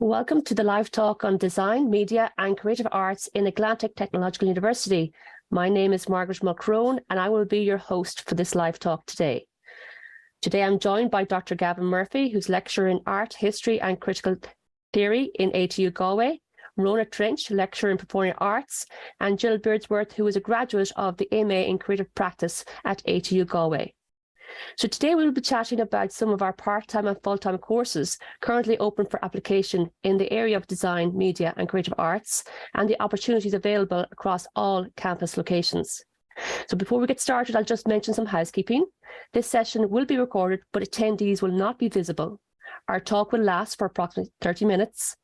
Welcome to the live talk on design, media and creative arts in Atlantic Technological University. My name is Margaret Mulcrone and I will be your host for this live talk today. Today I'm joined by Dr. Gavin Murphy, who's lecturer in art, history and critical theory in ATU Galway, Rona Trench, lecturer in performing arts, and Jill Beardsworth, who is a graduate of the MA in creative practice at ATU Galway. So today we'll be chatting about some of our part-time and full-time courses currently open for application in the area of design, media and creative arts, and the opportunities available across all campus locations. So before we get started, I'll just mention some housekeeping. This session will be recorded, but attendees will not be visible. Our talk will last for approximately 30 minutes,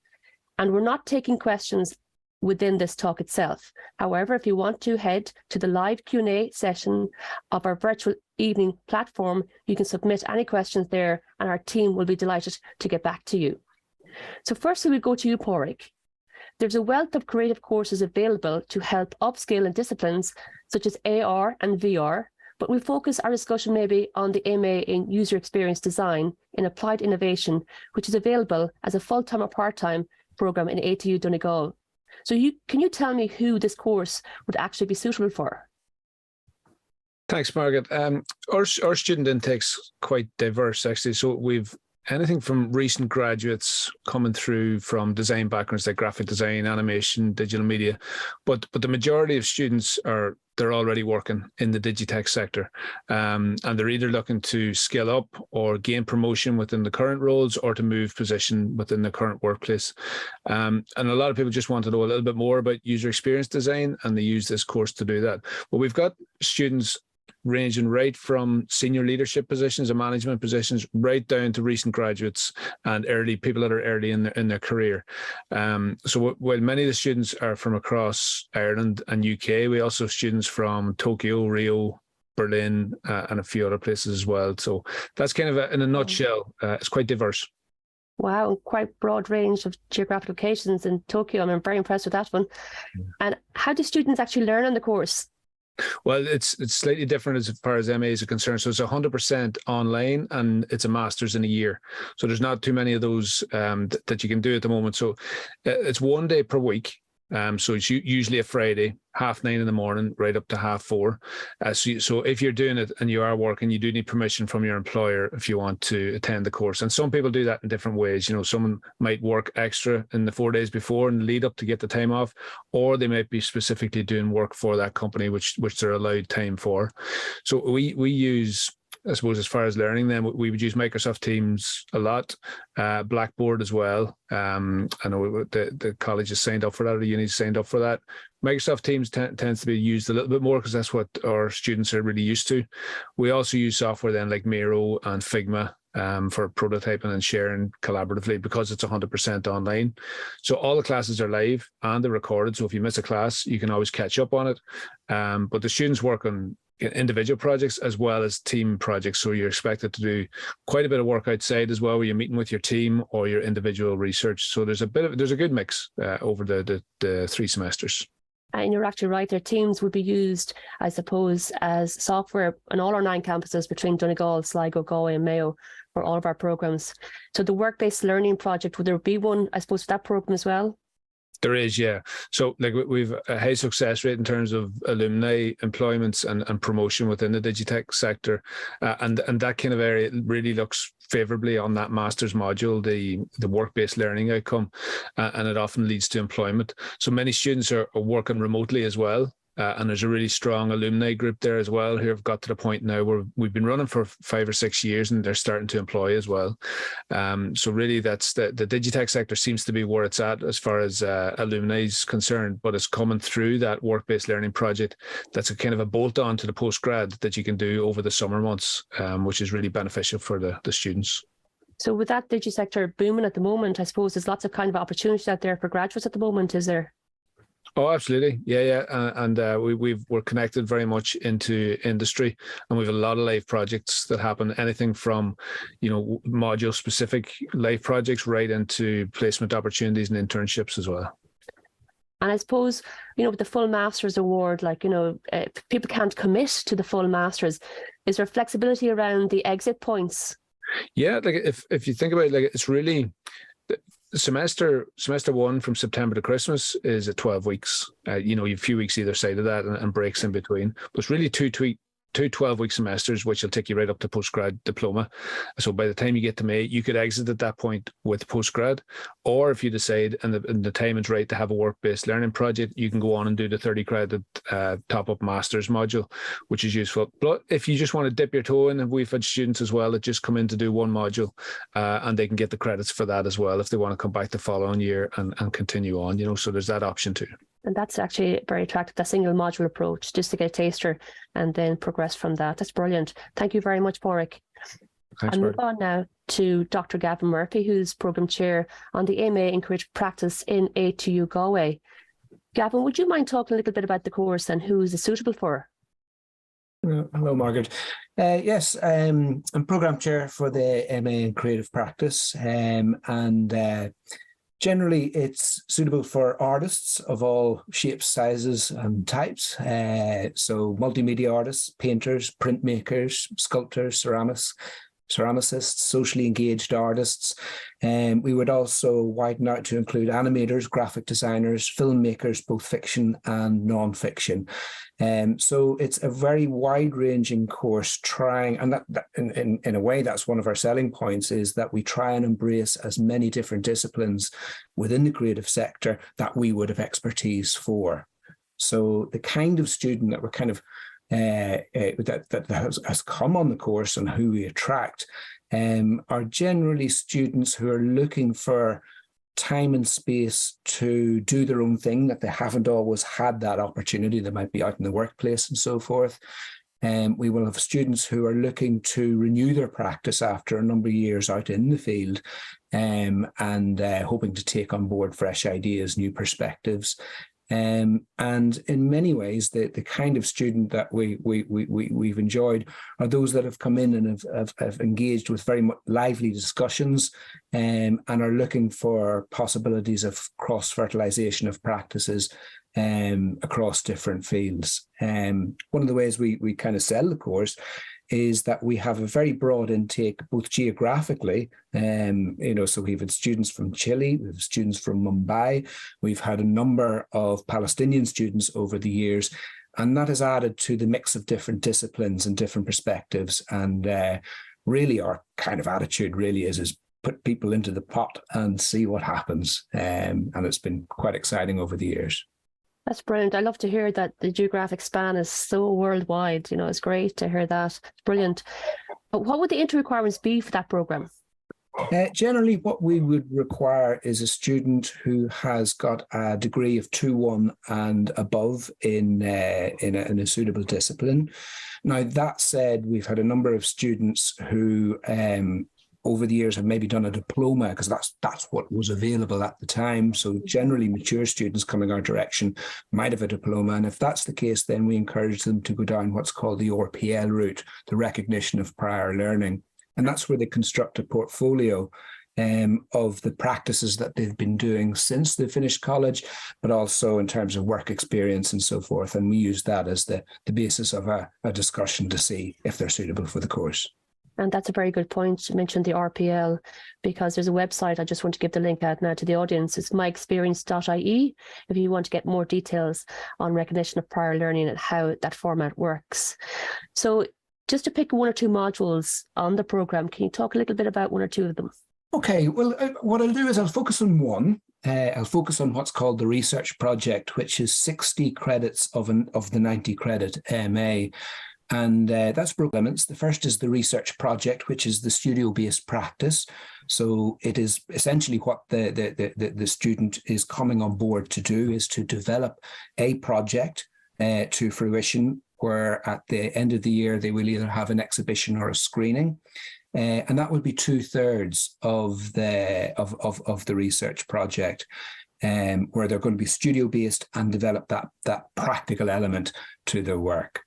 and we're not taking questions within this talk itself. However, if you want to head to the live Q&A session of our virtual evening platform, you can submit any questions there and our team will be delighted to get back to you. So firstly, we go to you, Pádraig. There's a wealth of creative courses available to help upskill in disciplines such as AR and VR, but we focus our discussion maybe on the MA in User Experience Design in Applied Innovation, which is available as a full-time or part-time programme in ATU Donegal. So can you tell me who this course would actually be suitable for? Thanks, Margaret. Our student intake's quite diverse, actually. So we've anything from recent graduates coming through from design backgrounds like graphic design, animation, digital media, but the majority of students they're already working in the digitech sector, and they're either looking to skill up or gain promotion within the current roles or to move position within the current workplace. And a lot of people just want to know a little bit more about user experience design, and they use this course to do that. But we've got students ranging right from senior leadership positions and management positions right down to recent graduates and early people that are early in their career. So while many of the students are from across Ireland and UK, we also have students from Tokyo, Rio, Berlin, and a few other places as well. So that's kind of in a nutshell. It's quite diverse. Wow, quite broad range of geographic locations in Tokyo. I'm very impressed with that one. And how do students actually learn on the course? Well, it's slightly different as far as MAs are concerned. So it's 100% online and it's a master's in a year. So there's not too many of those that you can do at the moment. So it's 1 day per week. So it's usually a Friday, 9:30 in the morning, right up to 4:30. So if you're doing it and you are working, you do need permission from your employer if you want to attend the course. And some people do that in different ways. You know, someone might work extra in the 4 days before and lead up to get the time off, or they might be specifically doing work for that company, which they're allowed time for. So we use, I suppose, as far as learning them, we would use Microsoft Teams a lot, Blackboard as well. I know the college has signed up for that, or the uni signed up for that. Microsoft Teams tends to be used a little bit more because that's what our students are really used to. We also use software then like Miro and Figma for prototyping and sharing collaboratively because it's 100% online. So all the classes are live and they're recorded. So if you miss a class, you can always catch up on it. But the students work on individual projects as well as team projects. So you're expected to do quite a bit of work outside as well, where you're meeting with your team or your individual research. So there's a good mix over the 3 semesters. And you're actually right, their teams would be used, I suppose, as software on all our 9 campuses between Donegal, Sligo, Galway and Mayo for all of our programs. So the work-based learning project, would there be one, I suppose, for that program as well? There is, yeah. So like we've a high success rate in terms of alumni employments and promotion within the digitech sector. And that kind of area really looks favorably on that master's module, the work-based learning outcome, and it often leads to employment. So many students are working remotely as well. And there's a really strong alumni group there as well who have got to the point now where we've been running for 5 or 6 years and they're starting to employ as well. So really that's the digitech sector seems to be where it's at as far as alumni is concerned, but it's coming through that work-based learning project that's a kind of a bolt-on to the postgrad that you can do over the summer months, which is really beneficial for the students. So with that sector booming at the moment, I suppose there's lots of kind of opportunities out there for graduates at the moment, is there? Oh, absolutely. Yeah. And we're connected very much into industry, and we have a lot of live projects that happen, anything from, module specific live projects right into placement opportunities and internships as well. And I suppose, with the full master's award, people can't commit to the full master's. Is there flexibility around the exit points? Yeah, like if you think about it, like it's really semester one from September to Christmas is at 12 weeks. You have a few weeks either side of that and breaks in between. But it's really two 12-week semesters, which will take you right up to postgrad diploma. So by the time you get to May, you could exit at that point with postgrad, or if you decide and the time is right to have a work-based learning project, you can go on and do the 30-credit top-up master's module, which is useful. But if you just want to dip your toe in, and we've had students as well that just come in to do one module, and they can get the credits for that as well if they want to come back the following year and continue on. So there's that option too. And that's actually very attractive, the single module approach, just to get a taster and then progress from that. That's brilliant. Thank you very much, Pádraig. Thanks, I'll move on now to Dr. Gavin Murphy, who's Programme Chair on the MA in Creative Practice in ATU Galway. Gavin, would you mind talking a little bit about the course and who is it suitable for? Hello, Margaret. Yes, I'm Programme Chair for the MA in Creative Practice, and generally, it's suitable for artists of all shapes, sizes, and types. So multimedia artists, painters, printmakers, sculptors, ceramicists, socially engaged artists. We would also widen out to include animators, graphic designers, filmmakers, both fiction and non-fiction. So it's a very wide-ranging course, and that in a way, that's one of our selling points, is that we try and embrace as many different disciplines within the creative sector that we would have expertise for. So the kind of student that we're kind of that has come on the course and who we attract are generally students who are looking for time and space to do their own thing, that they haven't always had that opportunity. They might be out in the workplace and so forth. We will have students who are looking to renew their practice after a number of years out in the field, and hoping to take on board fresh ideas, new perspectives. And in many ways, the kind of student that we've enjoyed are those that have come in and have engaged with very much lively discussions, and are looking for possibilities of cross-fertilization of practices across different fields. One of the ways we kind of sell the course is that we have a very broad intake, both geographically, so we've had students from Chile, we have students from Mumbai, we've had a number of Palestinian students over the years, and that has added to the mix of different disciplines and different perspectives. And really our kind of attitude really is put people into the pot and see what happens. And it's been quite exciting over the years. That's brilliant. I love to hear that the geographic span is so worldwide. It's great to hear that. It's brilliant. But what would the entry requirements be for that programme? Generally, what we would require is a student who has got a degree of 2-1 and above in a suitable discipline. Now, that said, we've had a number of students who over the years have maybe done a diploma, because that's what was available at the time. So generally mature students coming our direction might have a diploma. And if that's the case, then we encourage them to go down what's called the RPL route, the recognition of prior learning. And that's where they construct a portfolio of the practices that they've been doing since they finished college, but also in terms of work experience and so forth. And we use that as the basis of a discussion to see if they're suitable for the course. And that's a very good point. You mentioned the RPL, because there's a website. I just want to give the link out now to the audience. It's myexperience.ie if you want to get more details on recognition of prior learning and how that format works. So just to pick one or two modules on the programme, can you talk a little bit about one or two of them? Okay, well, what I'll do is I'll focus on one. I'll focus on what's called the research project, which is 60 credits of the 90 credit MA. And that's broken elements. The first is the research project, which is the studio-based practice. So it is essentially what the student is coming on board to do, is to develop a project to fruition, where at the end of the year, they will either have an exhibition or a screening. And that would be 2/3 of the research project, where they're going to be studio-based and develop that practical element to their work.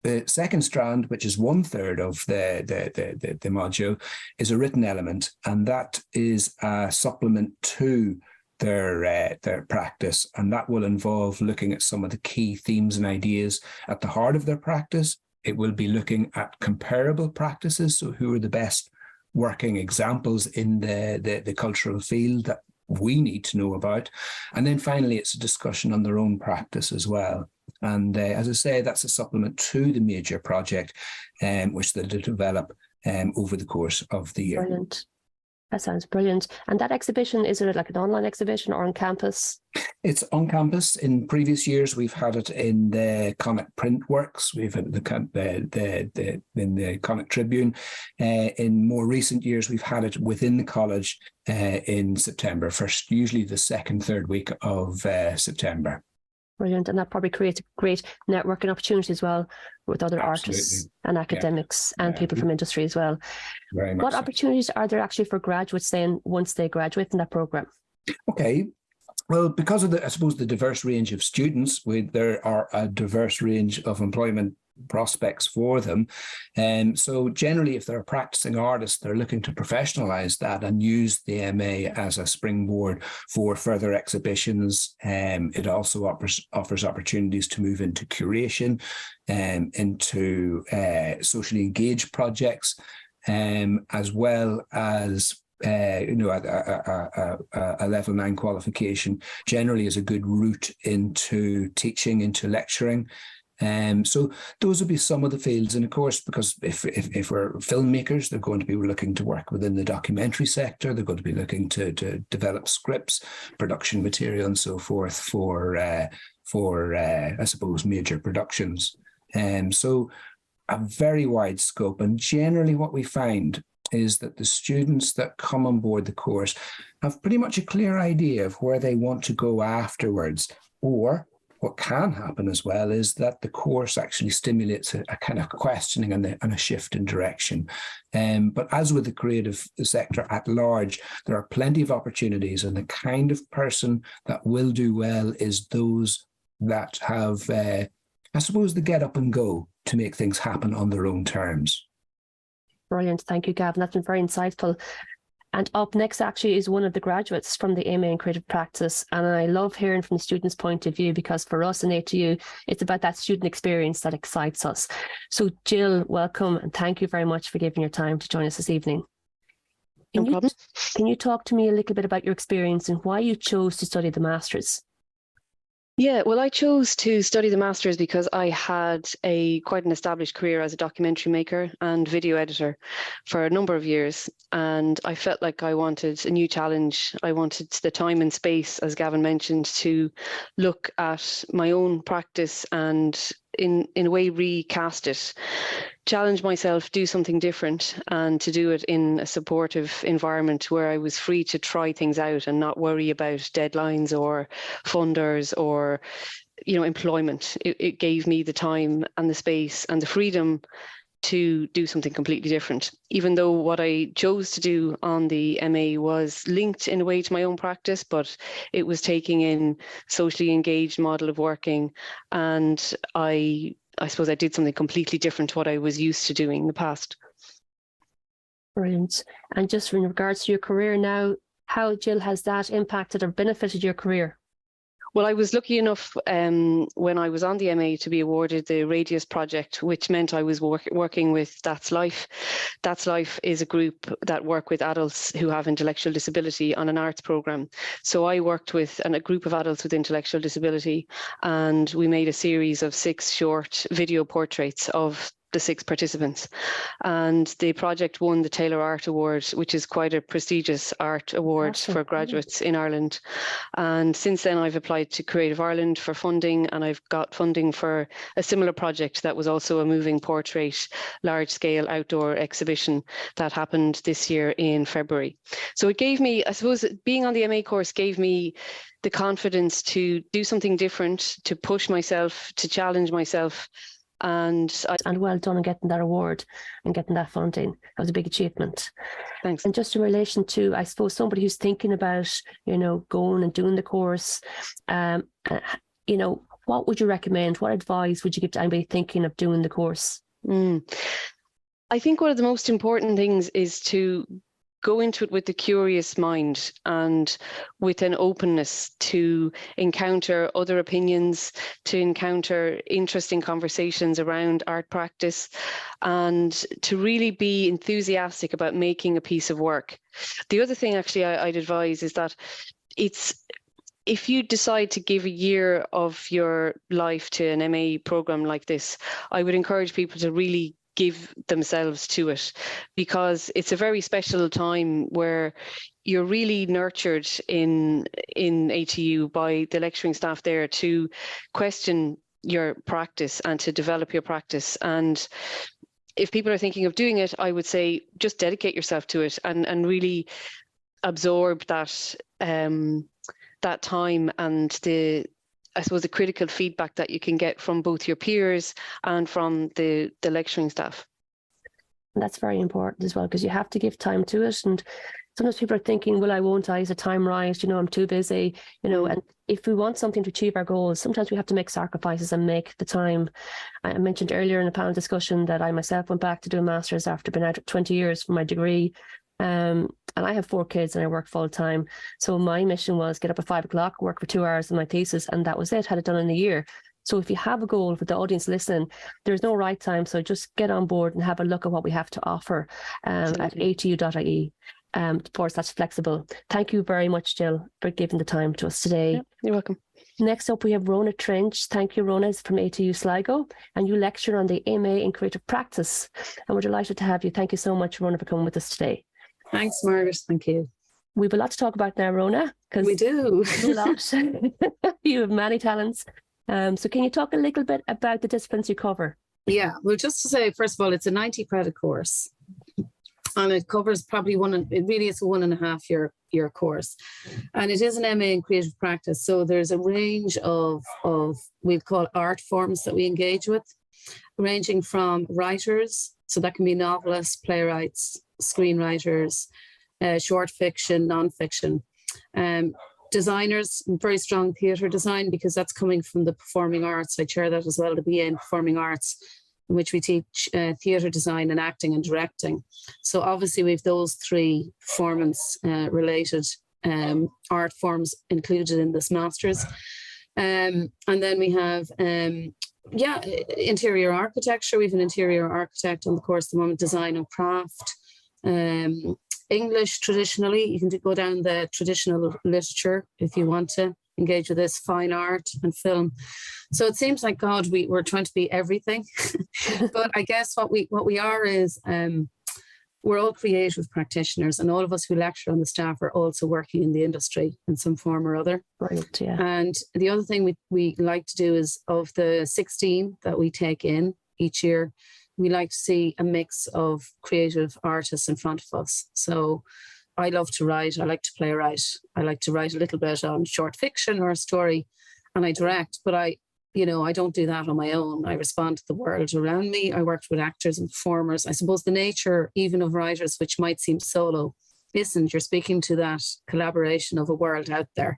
The second strand, which is 1/3 of the module, is a written element, and that is a supplement to their practice, and that will involve looking at some of the key themes and ideas at the heart of their practice. It will be looking at comparable practices, so who are the best working examples in the cultural field that we need to know about. And then finally, it's a discussion on their own practice as well. And as I say, that's a supplement to the major project, which they'll develop over the course of the year. Brilliant. That sounds brilliant. And that exhibition, is it like an online exhibition or on campus? It's on campus. In previous years, we've had it in the Connacht Print Works. We've had in the Connacht Tribune. In more recent years, we've had it within the college in September, usually the second, third week of September. Brilliant. And that probably creates a great networking opportunity as well with other Absolutely. artists and academics and people from industry as well. Very much What so. Opportunities are there actually for graduates then once they graduate in that programme? Okay. Well, because of the diverse range of students, there are a diverse range of employment prospects for them. So generally, if they're a practicing artist, they're looking to professionalize that and use the MA as a springboard for further exhibitions. It also offers opportunities to move into curation, into socially engaged projects, as well as a level 9 qualification generally is a good route into teaching, into lecturing. So those would be some of the fields. And of course, because if we're filmmakers, they're going to be looking to work within the documentary sector. They're going to be looking to develop scripts, production material, and so forth for I suppose, major productions. So a very wide scope. And generally what we find is that the students that come on board the course have pretty much a clear idea of where they want to go afterwards. Or what can happen as well is that the course actually stimulates a kind of questioning and a shift in direction. But as with the creative sector at large, there are plenty of opportunities, and the kind of person that will do well is those that have, I suppose, the get up and go to make things happen on their own terms. Brilliant. Thank you, Gavin. That's been very insightful. And up next actually is one of the graduates from the MA in Creative Practice. And I love hearing from the student's point of view, because for us in ATU, it's about that student experience that excites us. So Jill, welcome, and thank you very much for giving your time to join us this evening. No problem. Can you talk to me a little bit about your experience and why you chose to study the Masters? Yeah, well, I chose to study the Masters because I had quite an established career as a documentary maker and video editor for a number of years. And I felt like I wanted a new challenge. I wanted the time and space, as Gavin mentioned, to look at my own practice and in a way recast it, challenge myself, do something different, and to do it in a supportive environment where I was free to try things out and not worry about deadlines or funders or employment. It gave me the time and the space and the freedom to do something completely different, even though what I chose to do on the MA was linked in a way to my own practice, but it was taking in socially engaged model of working. And I suppose I did something completely different to what I was used to doing in the past. Brilliant. And just in regards to your career now, how, Jill, has that impacted or benefited your career? Well, I was lucky enough when I was on the MA to be awarded the Radius project, which meant I was working with That's Life. That's Life is a group that work with adults who have intellectual disability on an arts programme. So I worked with a group of adults with intellectual disability, and we made a series of 6 short video portraits of the 6 participants. And the project won the Taylor Art Award, which is quite a prestigious art award for graduates in Ireland. And since then, I've applied to Creative Ireland for funding, and I've got funding for a similar project that was also a moving portrait, large-scale outdoor exhibition that happened this year in February. So it gave me, I suppose, being on the MA course gave me the confidence to do something different, to push myself, to challenge myself. And well done on getting that award and getting that funding. That was a big achievement. Thanks. And just in relation to, I suppose, somebody who's thinking about, going and doing the course, what would you recommend? What advice would you give to anybody thinking of doing the course? I think one of the most important things is to go into it with a curious mind and with an openness to encounter other opinions, to encounter interesting conversations around art practice, and to really be enthusiastic about making a piece of work. The other thing actually I'd advise is that if you decide to give a year of your life to an MA program like this, I would encourage people to really give themselves to it, because it's a very special time where you're really nurtured in ATU by the lecturing staff there to question your practice and to develop your practice. And if people are thinking of doing it, I would say just dedicate yourself to it and really absorb that that time and the critical feedback that you can get from both your peers and from the lecturing staff. That's very important as well, because you have to give time to it. And sometimes people are thinking, well, I won't, is the time right? I'm too busy, and if we want something to achieve our goals, sometimes we have to make sacrifices and make the time. I mentioned earlier in a panel discussion that I myself went back to do a master's after being out 20 years for my degree. And I have 4 kids and I work full time. So my mission was get up at 5 o'clock, work for 2 hours on my thesis, and that was it. Had it done in a year. So if you have a goal for the audience listening, there's no right time. So just get on board and have a look at what we have to offer at atu.ie. Of course, that's flexible. Thank you very much, Jill, for giving the time to us today. Yeah, you're welcome. Next up, we have Rona Trench. Thank you, Rona, is from ATU Sligo, and you lecture on the MA in Creative Practice. And we're delighted to have you. Thank you so much, Rona, for coming with us today. Thanks, Margaret. Thank you. We have a lot to talk about now, Rona, because we do. A lot. You have many talents. So can you talk a little bit about the disciplines you cover? Yeah, well, just to say, first of all, it's a 90 credit course. And it covers probably it really is a 1.5 year course. And it is an MA in creative practice. So there's a range of we'll call art forms that we engage with, ranging from writers, so that can be novelists, playwrights, screenwriters, short fiction, non-fiction, designers, very strong theatre design, because that's coming from the performing arts. I chair that as well, the BA in performing arts, in which we teach theatre design and acting and directing. So obviously we have those 3 performance related art forms included in this master's. And then we have interior architecture. We have an interior architect on the course at the moment, design and craft. English, traditionally, you can go down the traditional literature if you want to engage with this, fine art and film. So it seems like, God, we're trying to be everything. But I guess what we are is we're all creative practitioners, and all of us who lecture on the staff are also working in the industry in some form or other. Right, yeah. And the other thing we like to do is, of the 16 that we take in each year, we like to see a mix of creative artists in front of us. So I love to write. I like to playwright. I like to write a little bit on short fiction or a story, and I direct. But I don't do that on my own. I respond to the world around me. I worked with actors and performers. I suppose the nature even of writers, which might seem solo, you're speaking to that collaboration of a world out there.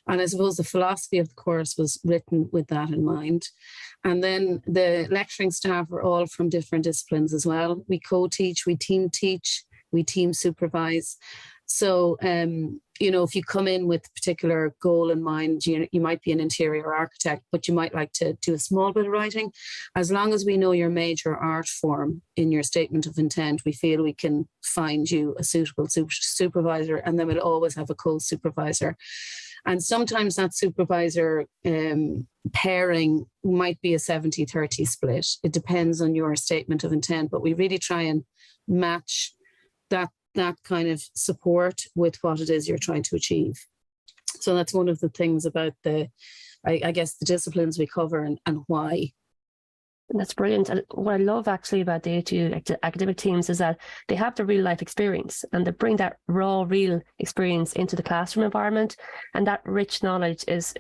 And I suppose the philosophy of the course was written with that in mind. And then the lecturing staff are all from different disciplines as well. We co-teach, we team teach, we team supervise. So, if you come in with a particular goal in mind, you might be an interior architect, but you might like to do a small bit of writing. As long as we know your major art form in your statement of intent, we feel we can find you a suitable supervisor, and then we'll always have a co-supervisor. And sometimes that supervisor pairing might be a 70-30 split. It depends on your statement of intent, but we really try and match that kind of support with what it is you're trying to achieve. So that's one of the things about I guess the disciplines we cover and why. That's brilliant. And what I love actually about the ATU academic teams is that they have the real life experience, and they bring that raw, real experience into the classroom environment. And that rich knowledge is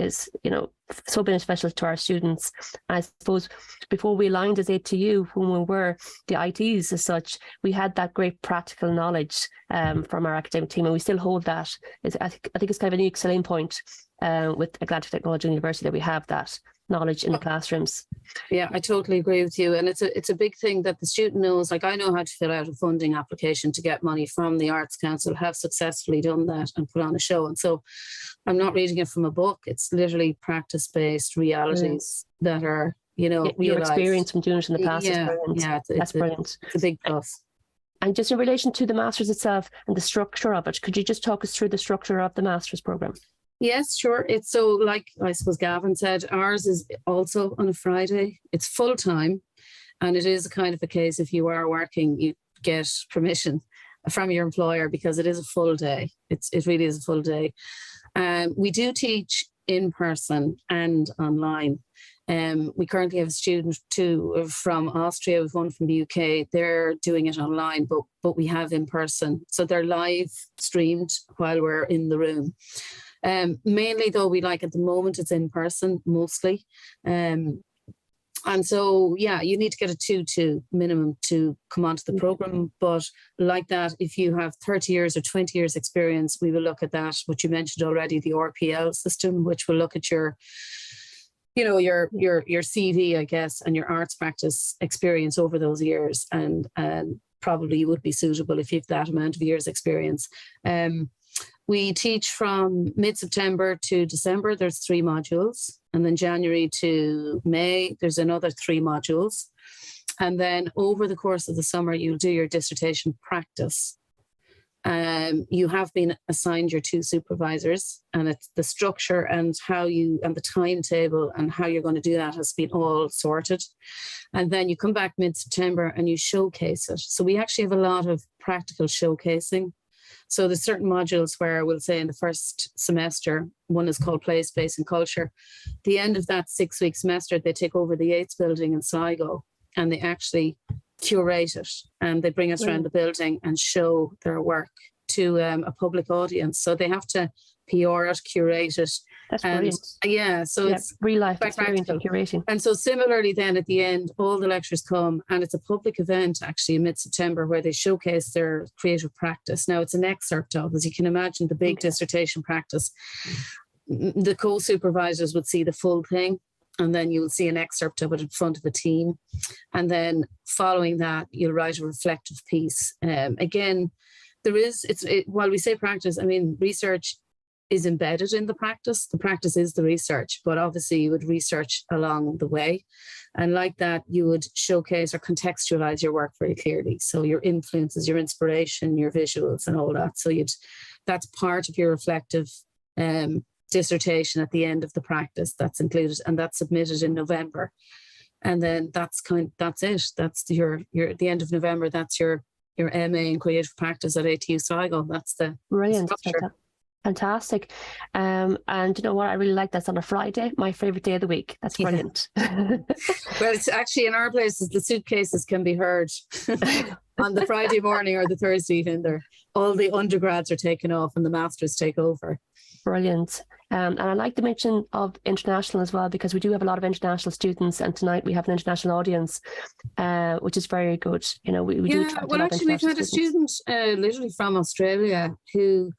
so beneficial to our students. And I suppose before we aligned as ATU, when we were the ITs as such, we had that great practical knowledge from our academic team, and we still hold that. I think it's kind of a unique selling point with Atlantic Technological University that we have that knowledge in the classrooms. Yeah, I totally agree with you. And it's a big thing that the student knows. Like, I know how to fill out a funding application to get money from the Arts Council, have successfully done that and put on a show. And so I'm not reading it from a book. It's literally practice-based realities that are, your realized. Experience from doing it in the past is Yeah, brilliant. yeah, That's brilliant. It's a big plus. And just in relation to the Masters itself and the structure of it, could you just talk us through the structure of the Masters programme? Yes, sure. It's so, like I suppose Gavin said, ours is also on a Friday. It's full time, and it is a kind of a case, if you are working, you get permission from your employer because it is a full day. It really is a full day. We do teach in person and online. We currently have a student from Austria, we've one from the UK. They're doing it online, but we have in person. So they're live streamed while we're in the room. Mainly though, we like at the moment it's in person mostly. And so, yeah, you need to get a 2-2 minimum to come onto the program. But like that, if you have 30 years or 20 years experience, we will look at that, what you mentioned already, the RPL system, which will look at your CV, I guess, and your arts practice experience over those years. And probably you would be suitable if you have that amount of years experience. We teach from mid-September to December, there's 3 modules. And then January to May, there's another 3 modules. And then over the course of the summer, you'll do your dissertation practice. You have been assigned your 2 supervisors, and it's the structure and and the timetable and how you're going to do that has been all sorted. And then you come back mid-September and you showcase it. So we actually have a lot of practical showcasing. So there's certain modules where we'll say in the first semester, one is called Play, Space and Culture. The end of that 6-week semester, they take over the Yates building in Sligo and they actually curate it, and they bring us around the building and show their work to a public audience. So they have to PR it, curate it. That's brilliant. Yeah, so it's real life experience and curating. And so similarly then at the end, all the lectures come, and it's a public event actually in mid-September where they showcase their creative practice. Now it's an excerpt of, as you can imagine, the big dissertation practice. The co-supervisors would see the full thing, and then you will see an excerpt of it in front of a team. And then following that, you'll write a reflective piece. Again, while we say practice, I mean, research is embedded in the practice. The practice is the research, but obviously you would research along the way. And like that, you would showcase or contextualize your work very clearly. So your influences, your inspiration, your visuals and all that. So that's part of your reflective dissertation at the end of the practice that's included, and that's submitted in November. And then that's it. That's the end of November. That's your MA in creative practice at ATU Sligo. That's the brilliant structure. Fantastic. And you know what? I really like that's on a Friday, my favorite day of the week. That's brilliant. Well, it's actually in our places, the suitcases can be heard on the Friday morning or the Thursday evening. All the undergrads are taken off and the masters take over. Brilliant. And I like the mention of international as well, because we do have a lot of international students, and tonight we have an international audience, which is very good. You know, we do attract a lot of international we've had a student literally from Australia who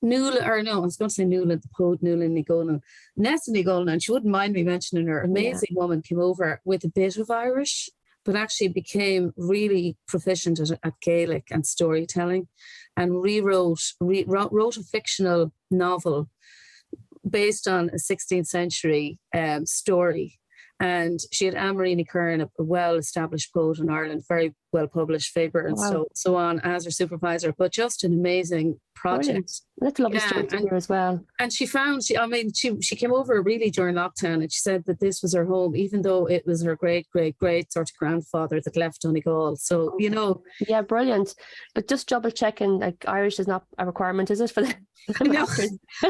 I was going to say Nuala, the poet Nuala Nigolan, Nessa Nigolan, and she wouldn't mind me mentioning her. Amazing woman, came over with a bit of Irish, but actually became really proficient at Gaelic and storytelling, and wrote a fictional novel based on a 16th century story. And she had Anne-Marie Kern, a well-established poet in Ireland, very well-published, Faber and so on, as her supervisor, but just an amazing project. Brilliant. That's a lovely story to hear as well. And she came over really during lockdown, and she said that this was her home, even though it was her great-great-great sort of grandfather that left Donegal. So, you know. Yeah, brilliant. But just double checking, like Irish is not a requirement, is it, for the No,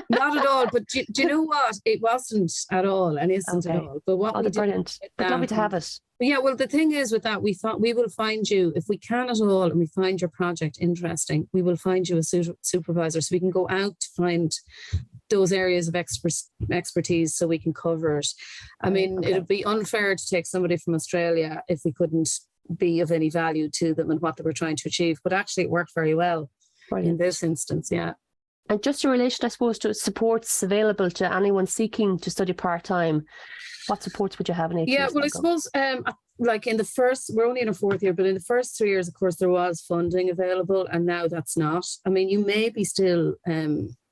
not at all. But do you know what? It wasn't at all and isn't at all. But what brilliant. But lovely to have it. Yeah, well, the thing is with that, we thought we will find you, if we can at all, and we find your project interesting, we will find you a supervisor so we can go out to find those areas of expertise so we can cover it. I mean, it would be unfair to take somebody from Australia if we couldn't be of any value to them and what they were trying to achieve. But actually, it worked very well in this instance, yeah. And just in relation, I suppose, to supports available to anyone seeking to study part-time, what supports would you have in ATU? Yeah, well, I suppose, like in the first, we're only in our 4th year, but in the first 3 years, of course, there was funding available, and now that's not. I mean, you may be still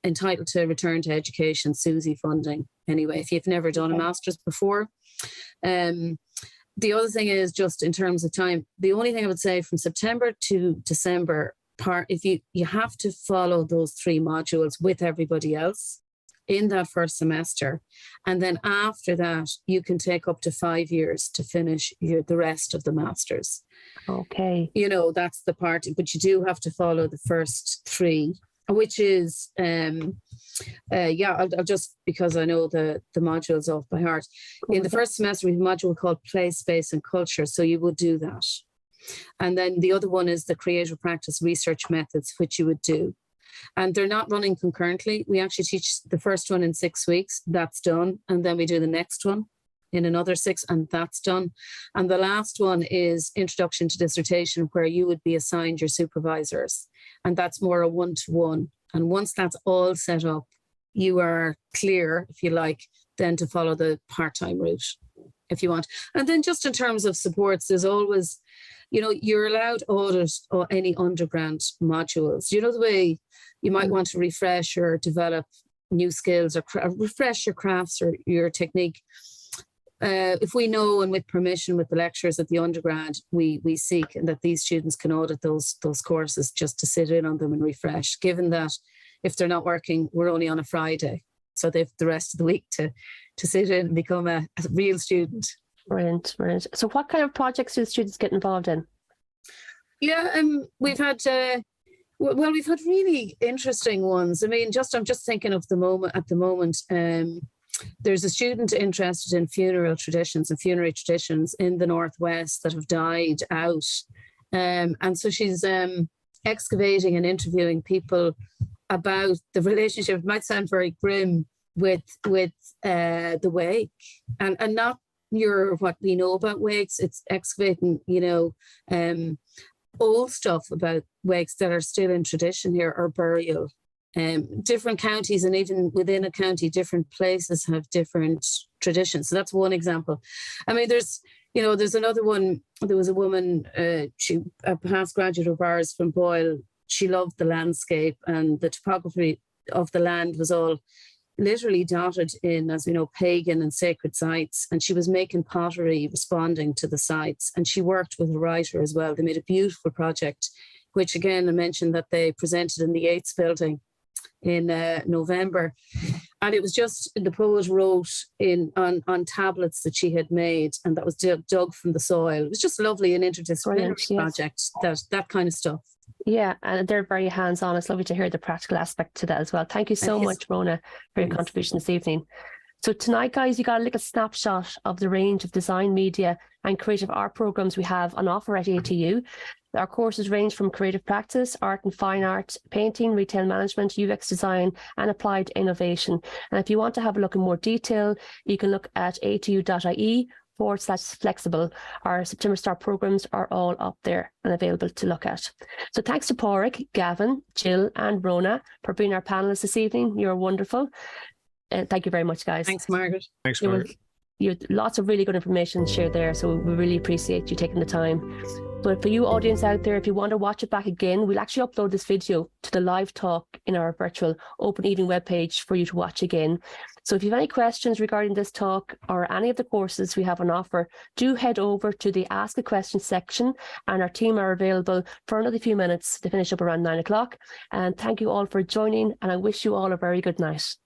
entitled to return to education, SUSI funding, anyway, if you've never done a master's before. The other thing is just in terms of time, the only thing I would say from September to December, if you have to follow those 3 modules with everybody else. in that first semester. And then after that, you can take up to 5 years to finish the rest of the master's. Okay. You know, that's the part, but you do have to follow the first 3, which is, I'll just, because I know the modules off by heart. In the first semester, we have a module called Place, Space and Culture. So you would do that. And then the other one is the creative practice research methods, which you would do. And they're not running concurrently. We actually teach the first one in 6 weeks. That's done. And then we do the next one in another 6, and that's done. And the last one is Introduction to Dissertation, where you would be assigned your supervisors. And that's more a one-to-one. And once that's all set up, you are clear, if you like, then to follow the part-time route, if you want. And then just in terms of supports, there's always, you know, you're allowed audit or any undergrad modules. You know, the way you might want to refresh or develop new skills or refresh your crafts or your technique. If we know, and with permission with the lecturers at the undergrad, we seek and that these students can audit those courses just to sit in on them and refresh, given that if they're not working, we're only on a Friday. So they've the rest of the week to sit in and become a real student. Brilliant, brilliant. So what kind of projects do the students get involved in? Yeah, we've had we've had really interesting ones. I mean, I'm just thinking of at the moment. There's a student interested in funerary traditions in the Northwest that have died out. And so she's excavating and interviewing people about the relationship. It might sound very grim with the wake and not what we know about wakes. It's excavating, old stuff about wakes that are still in tradition here, or burial. Different counties, and even within a county, different places have different traditions. So that's one example. I mean, there's another one. There was a woman, a past graduate of ours from Boyle. She loved the landscape, and the topography of the land was all literally dotted in, as we know, pagan and sacred sites. And she was making pottery responding to the sites. And she worked with a writer as well. They made a beautiful project, which again, I mentioned that they presented in the Yates building in November. And it was just, the poet wrote on tablets that she had made, and that was dug from the soil. It was just lovely and interdisciplinary project, that kind of stuff. Yeah, and they're very hands-on. It's lovely to hear the practical aspect to that as well. Thank you so much, Rona, for your contribution this evening. So tonight, guys, you got a little snapshot of the range of design, media and creative art programs we have on offer at ATU. Our courses range from creative practice, art and fine art, painting, retail management, UX design and applied innovation. And if you want to have a look in more detail, you can look at atu.ie/flexible. Our September Start programs are all up there and available to look at. So thanks to Pádraig, Gavin, Jill and Rona for being our panelists this evening. You're wonderful. Thank you very much, guys. Thanks, Margaret. Thanks, Margaret. You have lots of really good information shared there, so we really appreciate you taking the time. But for you audience out there, if you want to watch it back again, we'll actually upload this video to the live talk in our virtual Open Evening webpage for you to watch again. So if you have any questions regarding this talk or any of the courses we have on offer, do head over to the Ask a Question section, and our team are available for another few minutes to finish up around 9 o'clock. And thank you all for joining, and I wish you all a very good night.